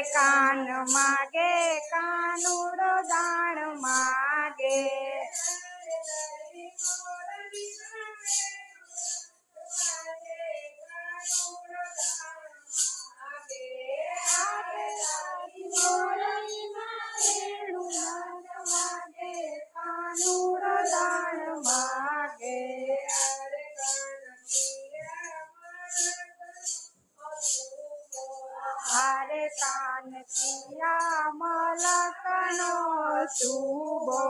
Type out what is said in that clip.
કાન માગે કાનુડો દાણ માગે કાનુડો દાણ માગે હારે કાન પિયા મલકનો શુભો